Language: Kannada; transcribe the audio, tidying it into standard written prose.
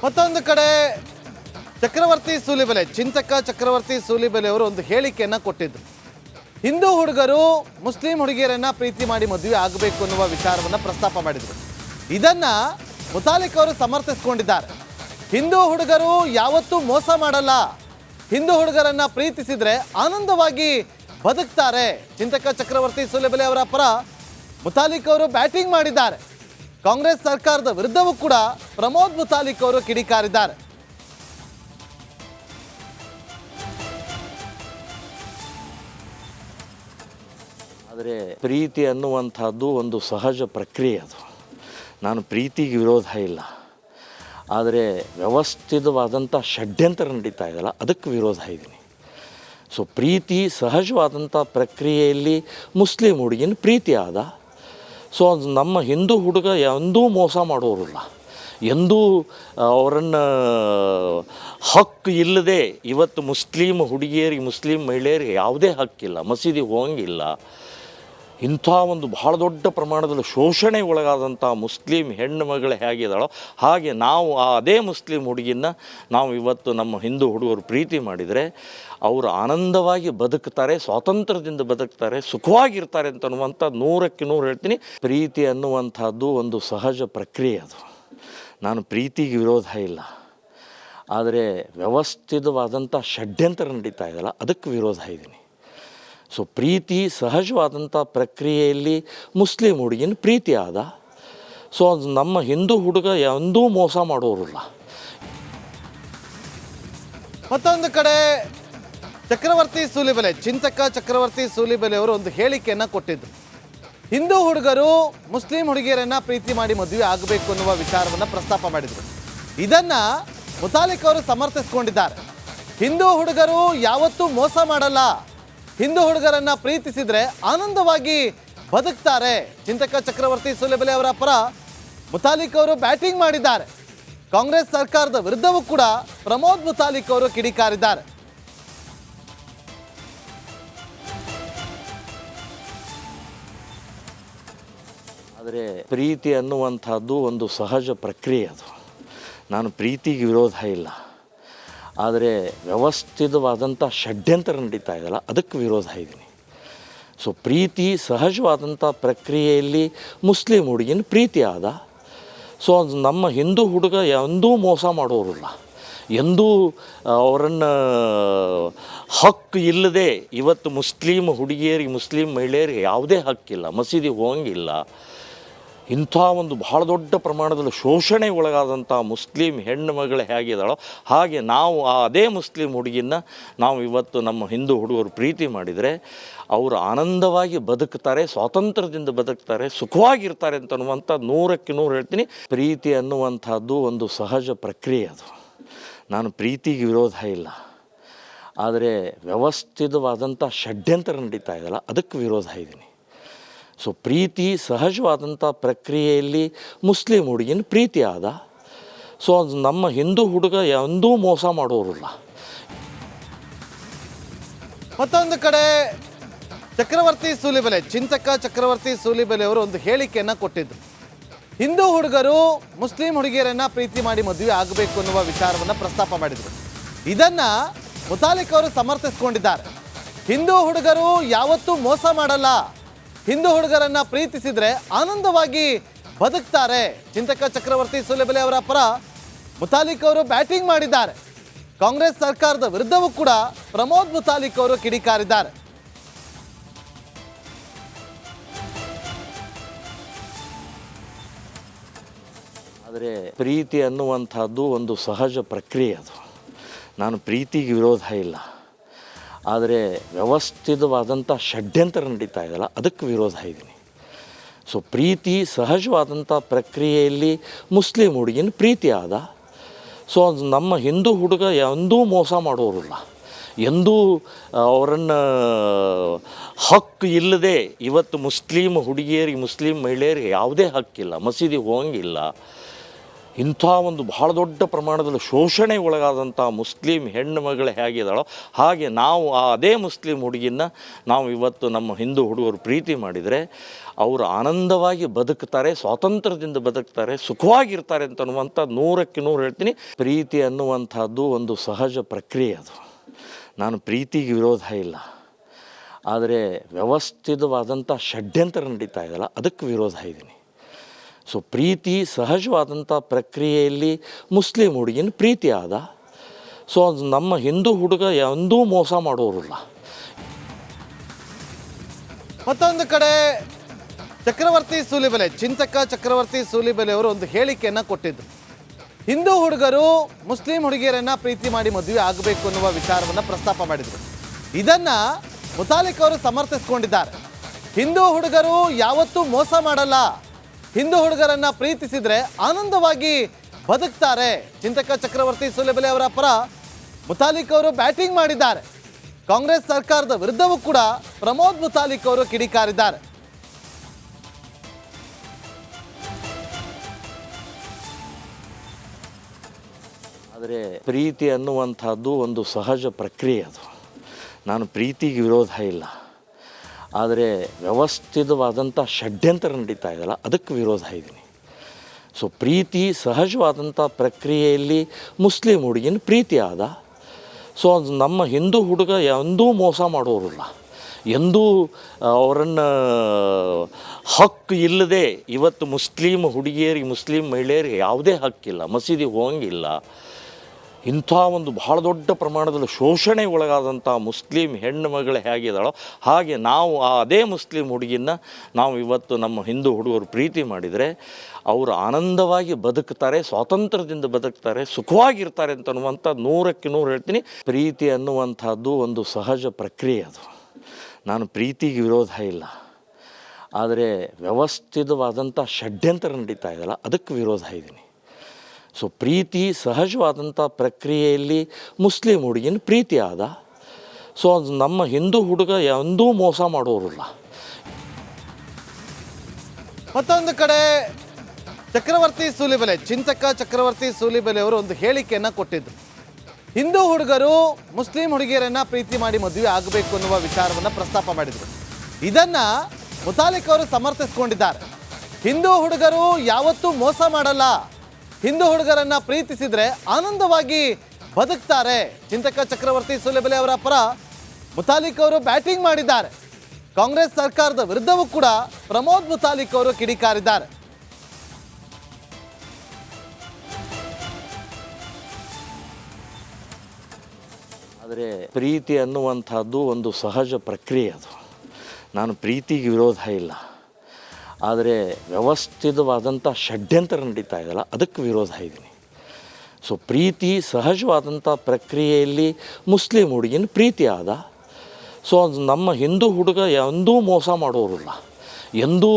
ಮತ್ತೊಂದು ಕಡೆ ಚಕ್ರವರ್ತಿ ಸೂಲಿಬೆಲೆ ಚಿಂತಕ ಚಕ್ರವರ್ತಿ ಸೂಲಿಬೆಲೆ ಅವರು ಒಂದು ಹೇಳಿಕೆಯನ್ನ ಕೊಟ್ಟಿದ್ರು. ಹಿಂದೂ ಹುಡುಗರು ಮುಸ್ಲಿಂ ಹುಡುಗಿಯರನ್ನ ಪ್ರೀತಿ ಮಾಡಿ ಮದುವೆ ಆಗಬೇಕು ಅನ್ನುವ ವಿಚಾರವನ್ನ ಪ್ರಸ್ತಾಪ ಮಾಡಿದ್ರು. ಇದನ್ನ ಮುತಾಲಿಕ್ ಅವರು ಸಮರ್ಥಿಸಿಕೊಂಡಿದ್ದಾರೆ. ಹಿಂದೂ ಹುಡುಗರು ಯಾವತ್ತೂ ಮೋಸ ಮಾಡಲ್ಲ, ಹಿಂದೂ ಹುಡುಗರನ್ನ ಪ್ರೀತಿಸಿದ್ರೆ ಆನಂದವಾಗಿ ಬದುಕ್ತಾರೆ. ಚಿಂತಕ ಚಕ್ರವರ್ತಿ ಸೂಲಿಬೆಲೆ ಅವರ ಪರ ಮುತಾಲಿಕ್ ಅವರು ಬ್ಯಾಟಿಂಗ್ ಮಾಡಿದ್ದಾರೆ. ಕಾಂಗ್ರೆಸ್ ಸರ್ಕಾರದ ವಿರುದ್ಧವೂ ಕೂಡ ಪ್ರಮೋದ್ ಮುತಾಲಿಕ್ ಅವರು ಕಿಡಿಕಾರಿದ್ದಾರೆ. ಆದರೆ ಪ್ರೀತಿ ಅನ್ನುವಂಥದ್ದು ಒಂದು ಸಹಜ ಪ್ರಕ್ರಿಯೆ. ಅದು ನಾನು ಪ್ರೀತಿಗೆ ವಿರೋಧ ಇಲ್ಲ, ಆದರೆ ವ್ಯವಸ್ಥಿತವಾದಂಥ ಷಡ್ಯಂತ್ರ ನಡೀತಾ ಇದೆಯಲ್ಲ ಅದಕ್ಕೆ ವಿರೋಧ ಇದ್ದೀನಿ. ಸೊ ಪ್ರೀತಿ ಸಹಜವಾದಂಥ ಪ್ರಕ್ರಿಯೆಯಲ್ಲಿ ಮುಸ್ಲಿಂ ಹುಡುಗಿನ ಪ್ರೀತಿ ಆದ. ಸೊ ನಮ್ಮ ಹಿಂದೂ ಹುಡುಗ ಎಂದೂ ಮೋಸ ಮಾಡೋರಿಲ್ಲ, ಎಂದೂ ಅವರನ್ನು ಹಕ್ಕು ಇಲ್ಲದೆ ಇವತ್ತು ಮುಸ್ಲಿಂ ಹುಡುಗಿಯರಿಗೆ ಮುಸ್ಲಿಂ ಮಹಿಳೆಯರಿಗೆ ಯಾವುದೇ ಹಕ್ಕಿಲ್ಲ, ಮಸೀದಿ ಹೋಗಂಗಿಲ್ಲ. ಇಂಥ ಒಂದು ಭಾಳ ದೊಡ್ಡ ಪ್ರಮಾಣದಲ್ಲಿ ಶೋಷಣೆ ಒಳಗಾದಂಥ ಮುಸ್ಲಿಂ ಹೆಣ್ಣು ಮಗಳು ಹೇಗಿದ್ದಾಳೋ ಹಾಗೆ ನಾವು ಅದೇ ಮುಸ್ಲಿಂ ಹುಡುಗಿನ ನಾವು ಇವತ್ತು ನಮ್ಮ ಹಿಂದೂ ಹುಡುಗರು ಪ್ರೀತಿ ಮಾಡಿದರೆ ಅವರು ಆನಂದವಾಗಿ ಬದುಕ್ತಾರೆ, ಸ್ವಾತಂತ್ರ್ಯದಿಂದ ಬದುಕ್ತಾರೆ, ಸುಖವಾಗಿರ್ತಾರೆ ಅಂತನ್ನುವಂಥ 100ಕ್ಕೆ 100 ಹೇಳ್ತೀನಿ. ಪ್ರೀತಿ ಅನ್ನುವಂಥದ್ದು ಒಂದು ಸಹಜ ಪ್ರಕ್ರಿಯೆ. ಅದು ನಾನು ಪ್ರೀತಿಗೆ ವಿರೋಧ ಇಲ್ಲ, ಆದರೆ ವ್ಯವಸ್ಥಿತವಾದಂಥ ಷಡ್ಯಂತ್ರ ನಡೀತಾ ಇದೆಯಲ್ಲ ಅದಕ್ಕೆ ವಿರೋಧ ಇದ್ದೀನಿ. ಸೊ ಪ್ರೀತಿ ಸಹಜವಾದಂಥ ಪ್ರಕ್ರಿಯೆಯಲ್ಲಿ ಮುಸ್ಲಿಂ ಹುಡುಗಿನ ಪ್ರೀತಿ ಆದ. ಸೊ ನಮ್ಮ ಹಿಂದೂ ಹುಡುಗ ಎಂದೂ ಮೋಸ ಮಾಡೋರಿಲ್ಲ. ಮತ್ತೊಂದು ಕಡೆ ಚಕ್ರವರ್ತಿ ಸೂಲಿಬೆಲೆ ಚಿಂತಕ ಚಕ್ರವರ್ತಿ ಸೂಲಿಬೆಲೆ ಅವರು ಒಂದು ಹೇಳಿಕೆಯನ್ನ ಕೊಟ್ಟಿದ್ರು. ಹಿಂದೂ ಹುಡುಗರು ಮುಸ್ಲಿಂ ಹುಡುಗಿಯರನ್ನ ಪ್ರೀತಿ ಮಾಡಿ ಮದುವೆ ಆಗಬೇಕು ಅನ್ನುವ ವಿಚಾರವನ್ನ ಪ್ರಸ್ತಾಪ ಮಾಡಿದ್ರು. ಇದನ್ನ ಮುತಾಲಿಕ್ ಅವರು ಸಮರ್ಥಿಸಿಕೊಂಡಿದ್ದಾರೆ. ಹಿಂದೂ ಹುಡುಗರು ಯಾವತ್ತೂ ಮೋಸ ಮಾಡಲ್ಲ, ಹಿಂದೂ ಹುಡುಗರನ್ನ ಪ್ರೀತಿಸಿದ್ರೆ ಆನಂದವಾಗಿ ಬದುಕ್ತಾರೆ. ಚಿಂತಕ ಚಕ್ರವರ್ತಿ ಸೂಲಿಬೆಲೆ ಅವರ ಪರ ಮುತಾಲಿಕ್ ಅವರು ಬ್ಯಾಟಿಂಗ್ ಮಾಡಿದ್ದಾರೆ. ಕಾಂಗ್ರೆಸ್ ಸರ್ಕಾರದ ವಿರುದ್ಧವೂ ಕೂಡ ಪ್ರಮೋದ್ ಮುತಾಲಿಕ್ ಅವರು ಕಿಡಿಕಾರಿದ್ದಾರೆ. ಆದರೆ ಪ್ರೀತಿ ಅನ್ನುವಂಥದ್ದು ಒಂದು ಸಹಜ ಪ್ರಕ್ರಿಯೆ. ಅದು ನಾನು ಪ್ರೀತಿಗೆ ವಿರೋಧ ಇಲ್ಲ, ಆದರೆ ವ್ಯವಸ್ಥಿತವಾದಂಥ ಷಡ್ಯಂತ್ರ ನಡೀತಾ ಇದೆಯಲ್ಲ ಅದಕ್ಕೆ ವಿರೋಧ ಇದ್ದೀನಿ. ಸೊ ಪ್ರೀತಿ ಸಹಜವಾದಂಥ ಪ್ರಕ್ರಿಯೆಯಲ್ಲಿ ಮುಸ್ಲಿಂ ಹುಡುಗಿನ ಪ್ರೀತಿ ಆದ. ಸೊ ನಮ್ಮ ಹಿಂದೂ ಹುಡುಗ ಎಂದೂ ಮೋಸ ಮಾಡೋರಿಲ್ಲ, ಎಂದೂ ಅವರನ್ನು ಹಕ್ಕು ಇಲ್ಲದೆ ಇವತ್ತು ಮುಸ್ಲಿಂ ಹುಡುಗಿಯರಿಗೆ ಮುಸ್ಲಿಂ ಮಹಿಳೆಯರಿಗೆ ಯಾವುದೇ ಹಕ್ಕಿಲ್ಲ, ಮಸೀದಿ ಹೋಗಂಗಿಲ್ಲ. ಇಂಥ ಒಂದು ಭಾಳ ದೊಡ್ಡ ಪ್ರಮಾಣದಲ್ಲಿ ಶೋಷಣೆ ಒಳಗಾದಂಥ ಮುಸ್ಲಿಂ ಹೆಣ್ಣು ಮಗಳು ಹೇಗಿದ್ದಾಳೋ ಹಾಗೆ ನಾವು ಅದೇ ಮುಸ್ಲಿಂ ಹುಡುಗಿನ ನಾವು ಇವತ್ತು ನಮ್ಮ ಹಿಂದೂ ಹುಡುಗರು ಪ್ರೀತಿ ಮಾಡಿದರೆ ಅವರು ಆನಂದವಾಗಿ ಬದುಕ್ತಾರೆ, ಸ್ವಾತಂತ್ರ್ಯದಿಂದ ಬದುಕ್ತಾರೆ, ಸುಖವಾಗಿರ್ತಾರೆ ಅಂತನ್ನುವಂಥ 100ಕ್ಕೆ 100 ಹೇಳ್ತೀನಿ. ಪ್ರೀತಿ ಅನ್ನುವಂಥದ್ದು ಒಂದು ಸಹಜ ಪ್ರಕ್ರಿಯೆ. ಅದು ನಾನು ಪ್ರೀತಿಗೆ ವಿರೋಧ ಇಲ್ಲ, ಆದರೆ ವ್ಯವಸ್ಥಿತವಾದಂಥ ಷಡ್ಯಂತ್ರ ನಡೀತಾ ಇದೆಯಲ್ಲ ಅದಕ್ಕೆ ವಿರೋಧ ಇದ್ದೀನಿ. ಸೊ ಪ್ರೀತಿ ಸಹಜವಾದಂಥ ಪ್ರಕ್ರಿಯೆಯಲ್ಲಿ ಮುಸ್ಲಿಂ ಹುಡುಗಿನ ಪ್ರೀತಿ ಆದ. ಸೊ ನಮ್ಮ ಹಿಂದೂ ಹುಡುಗ ಎಂದೂ ಮೋಸ ಮಾಡೋರಿಲ್ಲ. ಮತ್ತೊಂದು ಕಡೆ ಚಕ್ರವರ್ತಿ ಸೂಲಿಬೆಲೆ ಚಿಂತಕ ಚಕ್ರವರ್ತಿ ಸೂಲಿಬೆಲೆ ಅವರು ಒಂದು ಹೇಳಿಕೆಯನ್ನ ಕೊಟ್ಟಿದ್ರು. ಹಿಂದೂ ಹುಡುಗರು ಮುಸ್ಲಿಂ ಹುಡುಗಿಯರನ್ನ ಪ್ರೀತಿ ಮಾಡಿ ಮದುವೆ ಆಗಬೇಕು ಅನ್ನುವ ವಿಚಾರವನ್ನ ಪ್ರಸ್ತಾಪ ಮಾಡಿದ್ರು. ಇದನ್ನ ಮುತಾಲಿಕ್ ಅವರು ಸಮರ್ಥಿಸಿಕೊಂಡಿದ್ದಾರೆ. ಹಿಂದೂ ಹುಡುಗರು ಯಾವತ್ತೂ ಮೋಸ ಮಾಡಲ್ಲ, ಹಿಂದೂ ಹುಡುಗರನ್ನ ಪ್ರೀತಿಸಿದ್ರೆ ಆನಂದವಾಗಿ ಬದುಕ್ತಾರೆ. ಚಿಂತಕ ಚಕ್ರವರ್ತಿ ಸೂಲಿಬೆಲೆ ಅವರ ಪರ ಮುತಾಲಿಕ್ ಅವರು ಬ್ಯಾಟಿಂಗ್ ಮಾಡಿದ್ದಾರೆ. ಕಾಂಗ್ರೆಸ್ ಸರ್ಕಾರದ ವಿರುದ್ಧವೂ ಕೂಡ ಪ್ರಮೋದ್ ಮುತಾಲಿಕ್ ಅವರು ಕಿಡಿಕಾರಿದ್ದಾರೆ. ಆದರೆ ಪ್ರೀತಿ ಅನ್ನುವಂಥದ್ದು ಒಂದು ಸಹಜ ಪ್ರಕ್ರಿಯೆ. ಅದು ನಾನು ಪ್ರೀತಿಗೆ ವಿರೋಧ ಇಲ್ಲ, ಆದರೆ ವ್ಯವಸ್ಥಿತವಾದಂಥ ಷಡ್ಯಂತ್ರ ನಡೀತಾ ಇದೆಯಲ್ಲ ಅದಕ್ಕೆ ವಿರೋಧ ಇದ್ದೀನಿ. ಸೊ ಪ್ರೀತಿ ಸಹಜವಾದಂಥ ಪ್ರಕ್ರಿಯೆಯಲ್ಲಿ ಮುಸ್ಲಿಂ ಹುಡುಗಿನ ಪ್ರೀತಿ ಆದ. ಸೊ ನಮ್ಮ ಹಿಂದೂ ಹುಡುಗ ಎಂದೂ ಮೋಸ ಮಾಡೋರಿಲ್ಲ, ಎಂದೂ ಅವರನ್ನು ಹಕ್ಕು ಇಲ್ಲದೆ ಇವತ್ತು ಮುಸ್ಲಿಂ ಹುಡುಗಿಯರಿಗೆ ಮುಸ್ಲಿಂ ಮಹಿಳೆಯರಿಗೆ ಯಾವುದೇ ಹಕ್ಕಿಲ್ಲ, ಮಸೀದಿ ಹೋಗಂಗಿಲ್ಲ. ಇಂಥ ಒಂದು ಬಹಳ ದೊಡ್ಡ ಪ್ರಮಾಣದಲ್ಲಿ ಶೋಷಣೆ ಒಳಗಾದಂಥ ಮುಸ್ಲಿಂ ಹೆಣ್ಣು ಮಗಳು ಹೇಗಿದ್ದಾಳೋ ಹಾಗೆ ನಾವು ಅದೇ ಮುಸ್ಲಿಂ ಹುಡುಗಿನ ನಾವು ಇವತ್ತು ನಮ್ಮ ಹಿಂದೂ ಹುಡುಗರು ಪ್ರೀತಿ ಮಾಡಿದರೆ ಅವರು ಆನಂದವಾಗಿ ಬದುಕ್ತಾರೆ, ಸ್ವಾತಂತ್ರ್ಯದಿಂದ ಬದುಕ್ತಾರೆ, ಸುಖವಾಗಿರ್ತಾರೆ ಅಂತನ್ನುವಂಥ 100ಕ್ಕೆ 100 ಹೇಳ್ತೀನಿ. ಪ್ರೀತಿ ಅನ್ನುವಂಥದ್ದು ಒಂದು ಸಹಜ ಪ್ರಕ್ರಿಯೆ. ಅದು ನಾನು ಪ್ರೀತಿಗೆ ವಿರೋಧ ಇಲ್ಲ, ಆದರೆ ವ್ಯವಸ್ಥಿತವಾದಂಥ ಷಡ್ಯಂತರ ನಡೀತಾ ಇದೆಯಲ್ಲ ಅದಕ್ಕೆ ವಿರೋಧ ಇದ್ದೀನಿ. ಸೊ ಪ್ರೀತಿ ಸಹಜವಾದಂಥ ಪ್ರಕ್ರಿಯೆಯಲ್ಲಿ ಮುಸ್ಲಿಂ ಹುಡುಗಿನ ಪ್ರೀತಿ ಆದ. ಸೊ ಅದು ನಮ್ಮ ಹಿಂದೂ ಹುಡುಗ ಎಂದೂ ಮೋಸ ಮಾಡೋರಿಲ್ಲ. ಮತ್ತೊಂದು ಕಡೆ ಚಕ್ರವರ್ತಿ ಸೂಲಿಬೆಲೆ, ಚಿಂತಕ ಚಕ್ರವರ್ತಿ ಸೂಲಿಬೆಲೆ ಅವರು ಒಂದು ಹೇಳಿಕೆಯನ್ನು ಕೊಟ್ಟಿದ್ರು. ಹಿಂದೂ ಹುಡುಗರು ಮುಸ್ಲಿಂ ಹುಡುಗಿಯರನ್ನ ಪ್ರೀತಿ ಮಾಡಿ ಮದುವೆ ಆಗಬೇಕು ಅನ್ನುವ ವಿಚಾರವನ್ನು ಪ್ರಸ್ತಾಪ ಮಾಡಿದರು. ಇದನ್ನು ಮುತಾಲಿಕ್ ಅವರು ಸಮರ್ಥಿಸಿಕೊಂಡಿದ್ದಾರೆ. ಹಿಂದೂ ಹುಡುಗರು ಯಾವತ್ತೂ ಮೋಸ ಮಾಡಲ್ಲ, ಹಿಂದೂ ಹುಡುಗರನ್ನ ಪ್ರೀತಿಸಿದ್ರೆ ಆನಂದವಾಗಿ ಬದುಕ್ತಾರೆ. ಚಿಂತಕ ಚಕ್ರವರ್ತಿ ಸೂಲಿಬೆಲೆ ಅವರ ಪರ ಮುತಾಲಿಕ್ ಅವರು ಬ್ಯಾಟಿಂಗ್ ಮಾಡಿದ್ದಾರೆ. ಕಾಂಗ್ರೆಸ್ ಸರ್ಕಾರದ ವಿರುದ್ಧವೂ ಕೂಡ ಪ್ರಮೋದ್ ಮುತಾಲಿಕ್ ಅವರು ಕಿಡಿಕಾರಿದ್ದಾರೆ. ಆದರೆ ಪ್ರೀತಿ ಅನ್ನುವಂಥದ್ದು ಒಂದು ಸಹಜ ಪ್ರಕ್ರಿಯೆ. ಅದು ನಾನು ಪ್ರೀತಿಗೆ ವಿರೋಧ ಇಲ್ಲ, ಆದರೆ ವ್ಯವಸ್ಥಿತವಾದಂಥ ಷಡ್ಯಂತರ ನಡೀತಾ ಇದೆಯಲ್ಲ ಅದಕ್ಕೆ ವಿರೋಧ ಇದ್ದೀನಿ. ಸೊ ಪ್ರೀತಿ ಸಹಜವಾದಂಥ ಪ್ರಕ್ರಿಯೆಯಲ್ಲಿ ಮುಸ್ಲಿಂ ಹುಡುಗಿನ ಪ್ರೀತಿ ಆದ. ಸೊ ಅದು ನಮ್ಮ ಹಿಂದೂ ಹುಡುಗ ಎಂದೂ ಮೋಸ ಮಾಡೋರಿಲ್ಲ, ಎಂದೂ ಅವರನ್ನು ಹಕ್ಕು ಇಲ್ಲದೆ ಇವತ್ತು ಮುಸ್ಲಿಂ ಹುಡುಗಿಯರಿಗೆ, ಮುಸ್ಲಿಂ ಮಹಿಳೆಯರಿಗೆ ಯಾವುದೇ ಹಕ್ಕಿಲ್ಲ, ಮಸೀದಿಗೆ ಹೋಗಂಗಿಲ್ಲ. ಇಂಥ ಒಂದು ಬಹಳ ದೊಡ್ಡ ಪ್ರಮಾಣದಲ್ಲಿ ಶೋಷಣೆ ಒಳಗಾದಂಥ ಮುಸ್ಲಿಂ ಹೆಣ್ಣು ಮಗಳು ಹೇಗಿದ್ದಾಳೋ ಹಾಗೆ ನಾವು ಅದೇ ಮುಸ್ಲಿಂ ಹುಡುಗಿನ ನಾವು ಇವತ್ತು ನಮ್ಮ ಹಿಂದೂ ಹುಡುಗರು ಪ್ರೀತಿ ಮಾಡಿದರೆ ಅವರು ಆನಂದವಾಗಿ ಬದುಕ್ತಾರೆ, ಸ್ವಾತಂತ್ರ್ಯದಿಂದ ಬದುಕ್ತಾರೆ, ಸುಖವಾಗಿರ್ತಾರೆ ಅಂತನ್ನುವಂಥ 100ಕ್ಕೆ 100 ಹೇಳ್ತೀನಿ. ಪ್ರೀತಿ ಅನ್ನುವಂಥದ್ದು ಒಂದು ಸಹಜ ಪ್ರಕ್ರಿಯೆ. ಅದು ನಾನು ಪ್ರೀತಿಗೆ ವಿರೋಧ ಇಲ್ಲ, ಆದರೆ ವ್ಯವಸ್ಥಿತವಾದಂಥ ಷಡ್ಯಂತರ ನಡೀತಾ ಇದೆಯಲ್ಲ ಅದಕ್ಕೆ ವಿರೋಧ ಇದ್ದೀನಿ. ಸೊ ಪ್ರೀತಿ ಸಹಜವಾದಂಥ ಪ್ರಕ್ರಿಯೆಯಲ್ಲಿ ಮುಸ್ಲಿಂ ಹುಡುಗಿನ ಪ್ರೀತಿ ಆದ. ಸೊ ಅದು ನಮ್ಮ ಹಿಂದೂ ಹುಡುಗ ಎಂದೂ ಮೋಸ ಮಾಡೋರಿಲ್ಲ. ಮತ್ತೊಂದು ಕಡೆ ಚಕ್ರವರ್ತಿ ಸೂಲಿಬೆಲೆ, ಚಿಂತಕ ಚಕ್ರವರ್ತಿ ಸೂಲಿಬೆಲೆ ಅವರು ಒಂದು ಹೇಳಿಕೆಯನ್ನು ಕೊಟ್ಟಿದ್ರು. ಹಿಂದೂ ಹುಡುಗರು ಮುಸ್ಲಿಂ ಹುಡುಗಿಯರನ್ನ ಪ್ರೀತಿ ಮಾಡಿ ಮದುವೆ ಆಗಬೇಕು ಅನ್ನುವ ವಿಚಾರವನ್ನು ಪ್ರಸ್ತಾಪ ಮಾಡಿದರು. ಇದನ್ನು ಮುತಾಲಿಕ್ ಅವರು ಸಮರ್ಥಿಸಿಕೊಂಡಿದ್ದಾರೆ. ಹಿಂದೂ ಹುಡುಗರು ಯಾವತ್ತೂ ಮೋಸ ಮಾಡಲ್ಲ, ಹಿಂದೂ ಹುಡುಗರನ್ನ ಪ್ರೀತಿಸಿದ್ರೆ ಆನಂದವಾಗಿ ಬದುಕ್ತಾರೆ. ಚಿಂತಕ ಚಕ್ರವರ್ತಿ ಸೂಲಿಬೆಲೆ ಅವರ ಪರ ಮುತಾಲಿಕ್ ಅವರು ಬ್ಯಾಟಿಂಗ್ ಮಾಡಿದ್ದಾರೆ. ಕಾಂಗ್ರೆಸ್ ಸರ್ಕಾರದ ವಿರುದ್ಧವೂ ಕೂಡ ಪ್ರಮೋದ್ ಮುತಾಲಿಕ್ ಅವರು ಕಿಡಿಕಾರಿದ್ದಾರೆ. ಆದರೆ ಪ್ರೀತಿ ಅನ್ನುವಂಥದ್ದು ಒಂದು ಸಹಜ ಪ್ರಕ್ರಿಯೆ. ಅದು ನಾನು ಪ್ರೀತಿಗೆ ವಿರೋಧ ಇಲ್ಲ, ಆದರೆ ವ್ಯವಸ್ಥಿತವಾದಂಥ ಷಡ್ಯಂತರ ನಡೀತಾ ಇದೆಯಲ್ಲ ಅದಕ್ಕೆ ವಿರೋಧ ಇದ್ದೀನಿ. ಸೊ ಪ್ರೀತಿ ಸಹಜವಾದಂಥ ಪ್ರಕ್ರಿಯೆಯಲ್ಲಿ ಮುಸ್ಲಿಂ ಹುಡುಗಿನ ಪ್ರೀತಿ ಆದ. ಸೊ ಅದು ನಮ್ಮ ಹಿಂದೂ ಹುಡುಗ ಎಂದೂ ಮೋಸ ಮಾಡೋರಿಲ್ಲ, ಎಂದೂ